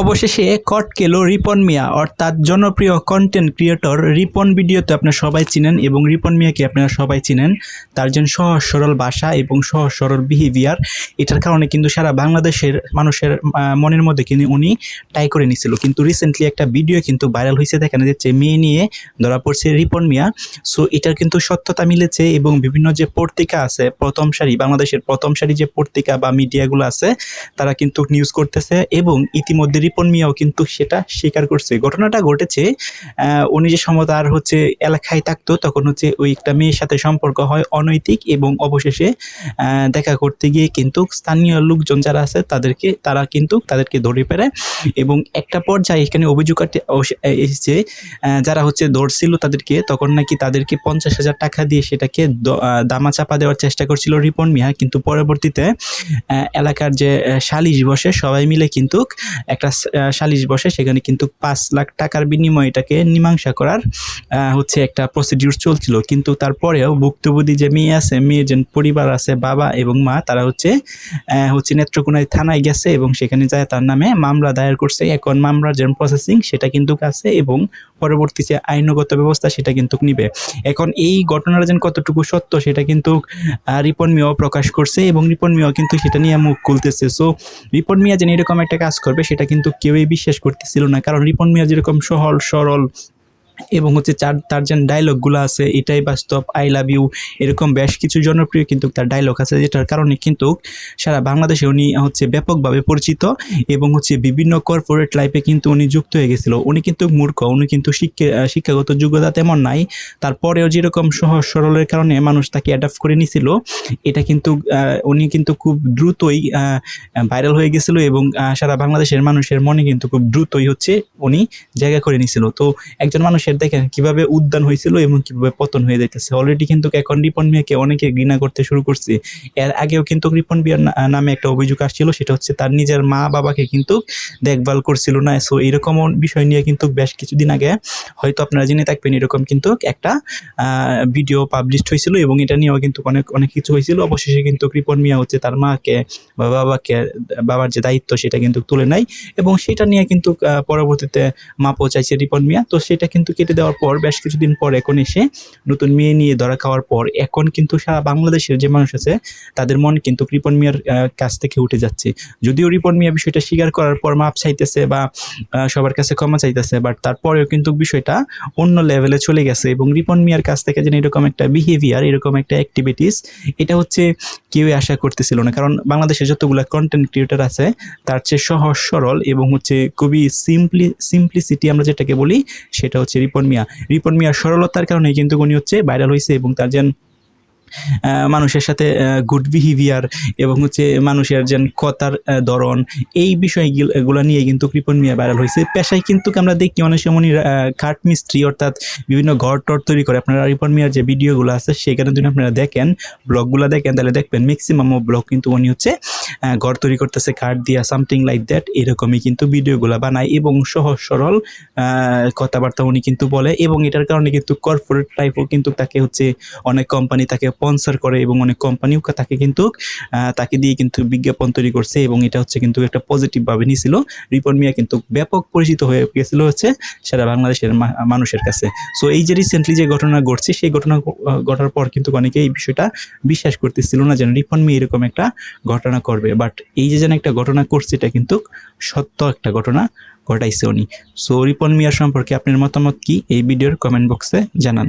অবশেষে কট খেলো রিপন মিয়া অর্থাৎ জনপ্রিয় কন্টেন্ট ক্রিয়েটর রিপন ভিডিওতে আপনারা সবাই চিনেন এবং রিপন মিয়াকে আপনারা সবাই চিনেন তার জন্য সহজ সরল ভাষা এবং সহজ সরল বিহেভিয়ার। এটার কারণে কিন্তু সারা বাংলাদেশের মানুষের মনের মধ্যে কিন্তু উনি টাই করে নিছিল। কিন্তু রিসেন্টলি একটা ভিডিও কিন্তু ভাইরাল হয়েছে, দেখানো যাচ্ছে মেয়ে নিয়ে ধরা পড়ছে রিপন মিয়া। সো এটার কিন্তু সত্যতা মিলেছে এবং বিভিন্ন যে পত্রিকা আছে প্রথম সারি, বাংলাদেশের প্রথম সারি যে পত্রিকা বা মিডিয়াগুলো আছে তারা কিন্তু নিউজ করতেছে এবং ইতিমধ্যে রিপন মিয়াও কিন্তু সেটা স্বীকার করছে। ঘটনাটা ঘটেছে উনি যে সময় তার হচ্ছে এলাকায় থাকতো তখন হচ্ছে ওই একটা মেয়ের সাথে সম্পর্ক হয় অনৈতিক এবং অবশেষে দেখা করতে গিয়ে কিন্তু স্থানীয় লোকজন যারা আছে তাদেরকে ধরে ফেলে এবং একটা পর্যায়ে এখানে অভিযোগ এসেছে যারা হচ্ছে ধরছিল তাদেরকে, তখন নাকি তাদেরকে 50,000 টাকা দিয়ে সেটাকে দামা চাপা দেওয়ার চেষ্টা করছিল রিপন মিয়া। কিন্তু পরবর্তীতে এলাকার যে সালিশ বসে সবাই মিলে কিন্তু একটা সালিশ বসে, সেখানে কিন্তু 5 লাখ টাকার বিনিময়ে এটাকে মীমাংসা করার হচ্ছে একটা প্রসিডিউর চলছিল। কিন্তু তারপরেও ভুক্তভোগী যে মেয়ে আছে, মেয়ের যে পরিবার আছে, বাবা এবং মা, তারা হচ্ছে নেত্রকোনায় থানায় গেছে এবং সেখানে যায় তার নামে মামলা দায়ের করছে। এখন মামলার যে প্রসেসিং সেটা কিন্তু আছে এবং পরবর্তী যে আইনগত ব্যবস্থা সেটা কিন্তু নিবে। এখন এই ঘটনার যেন কতটুকু সত্য সেটা কিন্তু রিপন মিয়াও প্রকাশ করছে এবং রিপন মিয়াও কিন্তু সেটা নিয়ে মুখ খুলতেছে। সো রিপন মিয়া যেন এরকম একটা কাজ করবে সেটা কিন্তু কেউই বিশ্বাস করতেছিল না, কারণ রিপন মিয়া যেরকম সহজ সরল এবং হচ্ছে তার যে ডায়লগগুলো আছে এটাই বাস্তব, আই লাভ ইউ, এরকম বেশ কিছু জনপ্রিয় কিন্তু তার ডায়লগ আছে, যেটার কারণে কিন্তু সারা বাংলাদেশে উনি হচ্ছে ব্যাপকভাবে পরিচিত এবং হচ্ছে বিভিন্ন কর্পোরেট লাইফে কিন্তু উনি যুক্ত হয়ে গেছিল। উনি কিন্তু মূর্খ, উনি কিন্তু শিক্ষাগত যোগ্যতা তেমন নাই, তারপরেও যেরকম সহজ সরলের কারণে মানুষ তাকে অ্যাডাপ্ট করে নিছিল। এটা কিন্তু উনি কিন্তু খুব দ্রুতই ভাইরাল হয়ে গেছিল এবং সারা বাংলাদেশের মানুষের মনে কিন্তু খুব দ্রুতই হচ্ছে উনি জায়গা করে নিছিল। তো একজন মানুষের দেখেন কিভাবে উদ্যান হয়েছিল এবং কিভাবে পতন হয়ে যাইতেছে। অলরেডি কিন্তু এখন রিপন মিয়াকে অনেকে ঘৃণা করতে শুরু করছে। এর আগেও কিন্তু রিপন মিয়ার নামে একটা অভিযোগ আসছিল, সেটা হচ্ছে তার নিজের মা বাবাকে কিন্তু দেখভাল করছিল না। সো এরকম বিষয় নিয়ে কিন্তু বেশ কিছুদিন আগে হয়তো আপনারা জেনে থাকবেন, এরকম কিন্তু একটা ভিডিও পাবলিশ হয়েছিল এবং এটা নিয়েও কিন্তু অনেক কিছু হয়েছিল। অবশেষে কিন্তু রিপন মিয়া হচ্ছে তার মাকে বা বাবার যে দায়িত্ব সেটা কিন্তু তুলে নেয় এবং সেটা নিয়ে কিন্তু পরবর্তীতে মাপও চাইছে রিপন মিয়া। তো সেটা কিন্তু কেটে দেওয়ার পর বেশ কিছুদিন পর এখন এসে নতুন মেয়ে নিয়ে ধরা খাওয়ার পর এখন কিন্তু সারা বাংলাদেশের যে মানুষ আছে তাদের মন কিন্তু রিপন মিয়ার কাছ থেকে উঠে যাচ্ছে। যদিও রিপন মিয়া বিষয়টা স্বীকার করার পর মাপ চাইতেছে বা সবার কাছে ক্ষমা চাইতেছে, বাট তারপরেও কিন্তু বিষয়টা অন্য লেভেলে চলে গেছে এবং রিপন মিয়ার কাছ থেকে যেন এরকম একটা বিহেভিয়ার, এরকম একটা অ্যাক্টিভিটিস, এটা হচ্ছে কেউই আশা করতেছিল না। কারণ বাংলাদেশে যতগুলো কন্টেন্ট ক্রিয়েটর আছে তার চেয়ে সহজ সরল এবং হচ্ছে খুবই সিম্পলিসিটি আমরা যেটাকে বলি সেটা হচ্ছে রিপন মিয়ার সরলতার কারণে কিন্তু উনি হচ্ছে ভাইরাল হয়েছে এবং তার যেন মানুষের সাথে গুড বিহেভিয়ার এবং হচ্ছে মানুষের যেন কথার ধরন, এই বিষয়গুলো নিয়ে কিন্তু রিপন মিয়া ভাইরাল হয়েছে। পেশায় কিন্তু আমরা দেখি অনেক সময় কাঠ মিস্ত্রি, অর্থাৎ বিভিন্ন ঘর টর তৈরি করে। আপনারা রিপন মিয়ার যে ভিডিওগুলো আছে সেখানে যদি আপনারা দেখেন, ব্লগগুলো দেখেন, তাহলে দেখবেন ম্যাক্সিমাম ব্লগ কিন্তু উনি হচ্ছে ঘর তৈরি করতেছে কাঠ দিয়া, সামথিং লাইক দ্যাট, এরকমই কিন্তু ভিডিওগুলো বানায় এবং সহজ সরল কথাবার্তা উনি কিন্তু বলে এবং এটার কারণে কিন্তু কর্পোরেট লাইফও কিন্তু তাকে হচ্ছে অনেক কোম্পানি তাকে স্পন্সর করে এবং অনেক কোম্পানিও তাকে দিয়ে কিন্তু বিজ্ঞাপন তৈরি করছে এবং এটা হচ্ছে কিন্তু একটা পজিটিভভাবে নিয়েছিল। রিপন মিয়া কিন্তু ব্যাপক পরিচিত হয়ে গেছিল হচ্ছে সারা বাংলাদেশের মানুষের কাছে। সো এই যে রিসেন্টলি যে ঘটনা ঘটছে সেই ঘটনা ঘটার পর কিন্তু অনেকে এই বিষয়টা বিশ্বাস করতেছিল না যেন রিপন মিয়া এরকম একটা ঘটনা করবে, বাট এই যে যেন একটা ঘটনা করছে এটা কিন্তু সত্য একটা ঘটনা ঘটাইছে উনি। সো রিপন মিয়ার সম্পর্কে আপনার মতামত কি, এই ভিডিওর কমেন্ট বক্সে জানান।